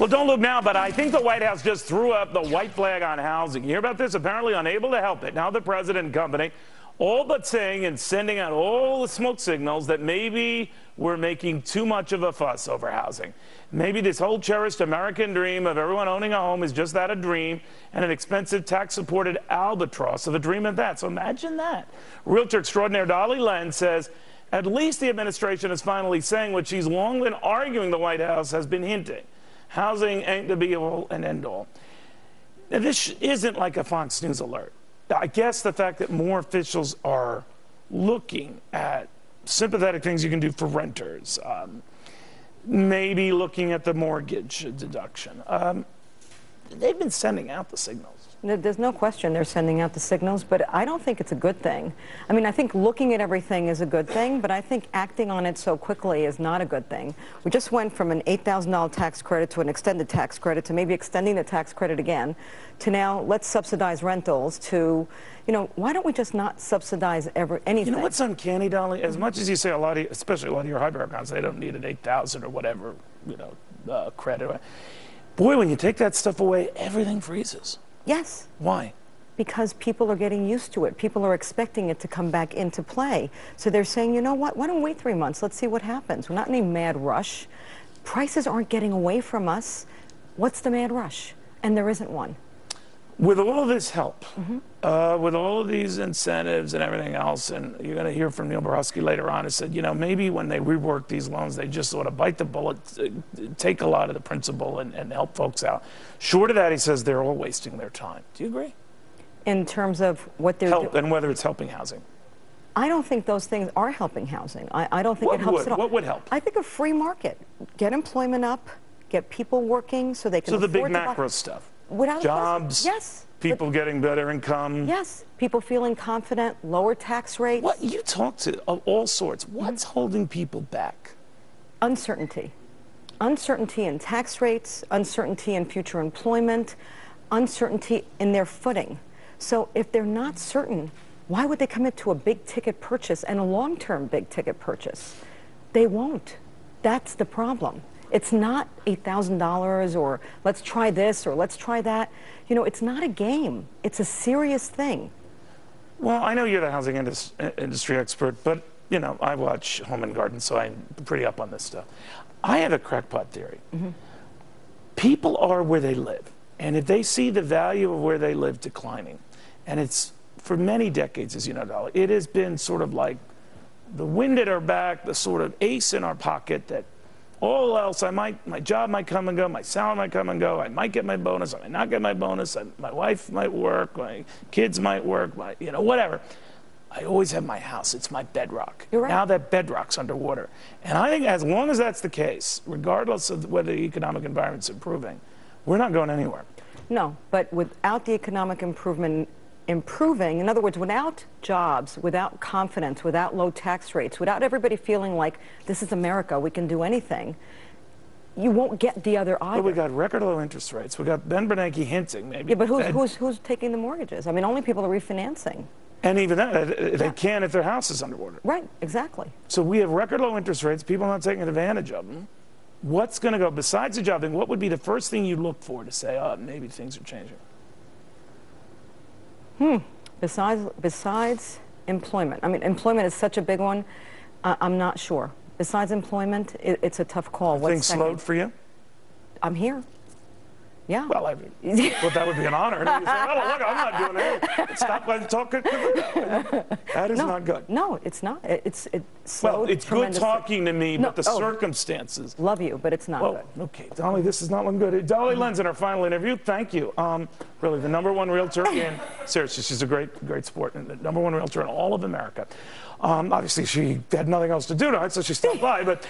Well, don't look now, but I think the White House just threw up the white flag on housing. You hear about this? Apparently unable to help it. Now the president and company all but saying and sending out all the smoke signals that maybe we're making too much of a fuss over housing. Maybe this whole cherished American dream of everyone owning a home is just that, a dream, and an expensive tax-supported albatross of a dream at that. So imagine that. Realtor extraordinaire Dolly says at least the administration is finally saying what she's long been arguing the White House has been hinting. Housing ain't the be-all and end-all. Now, this isn't like a Fox News alert. I guess the fact that more officials are looking at sympathetic things you can do for renters, maybe looking at the mortgage deduction. They've been sending out the signals. There's no question they're sending out the signals, but I don't think it's a good thing. I mean, I think looking at everything is a good thing, but I think acting on it so quickly is not a good thing. We just went from an $8,000 tax credit to an extended tax credit to maybe extending the tax credit again to now let's subsidize rentals to, you know, why don't we just not subsidize anything? You know what's uncanny, Dolly? As much as you say a lot of, especially a lot of your highbrow accounts, they don't need an 8,000 or whatever, you know, credit. Boy, when you take that stuff away, everything freezes. Yes. Why? Because people are getting used to it. People are expecting it to come back into play. So they're saying, you know what, why don't we wait 3 months? Let's see what happens. We're not in a mad rush. Prices aren't getting away from us. What's the mad rush? And there isn't one. With all of this help, with all of these incentives and everything else, and you're going to hear from Neil Borowski later on, who said, you know, maybe when they rework these loans, they just sort of bite the bullet, take a lot of the principal and help folks out. Short of that, he says they're all wasting their time. Do you agree? In terms of what they're doing? And whether it's helping housing. I don't think those things are helping housing. I don't think it helps at all. What would help? I think a free market. Get employment up, get people working so they can afford to buy. So the big macro stuff. Without jobs, yes, people getting better income. Yes, people feeling confident, lower tax rates. What you talk to of all sorts. What's holding people back? Uncertainty. Uncertainty in tax rates, uncertainty in future employment, uncertainty in their footing. So if they're not certain, why would they commit to a big ticket purchase and a long-term big ticket purchase? They won't. That's the problem. It's not $8,000 or let's try this or let's try that. You know, it's not a game. It's a serious thing. Well, I know you're the housing industry expert, but, you know, I watch Home and Garden, so I'm pretty up on this stuff. I have a crackpot theory. People are where they live, and if they see the value of where they live declining, and it's for many decades, as you know, Dolly, it has been sort of like the wind at our back, the sort of ace in our pocket that all else, my job might come and go, my salary might come and go, I might get my bonus, I might not get my bonus, my wife might work, my kids might work, you know, whatever. I always have my house. It's my bedrock. You're right. Now that bedrock's underwater. And I think as long as that's the case, regardless of whether the economic environment's improving, we're not going anywhere. No, but without the economic improvement improving, in other words, without jobs, without confidence, without low tax rates, without everybody feeling like this is America, we can do anything, you won't get the other either. But we got record low interest rates. We got Ben Bernanke hinting maybe. Yeah, but who's taking the mortgages? I mean, only people are refinancing. And even that, they can if their house is underwater. Right, exactly. So we have record low interest rates, people not taking advantage of them. What's going to go, besides the job thing, what would be the first thing you look for to say, oh, maybe things are changing? Besides employment. I mean, employment is such a big one. I'm not sure. Besides employment, it's a tough call. Things slowed for you? I'm here. Yeah. Well, well, that would be an honor. And you say, oh, look, I'm not doing it. Stop talking. That is not good. No, it's not. It's slowed. Well, it's good talking to me, but the circumstances. Love you, but it's not good. Okay, Dolly, this is not looking good. Dolly Lenz in our final interview. Thank you. Really, the #1 realtor in, seriously, she's a great sport, and the #1 realtor in all of America. Obviously, she had nothing else to do tonight, so she stopped by, but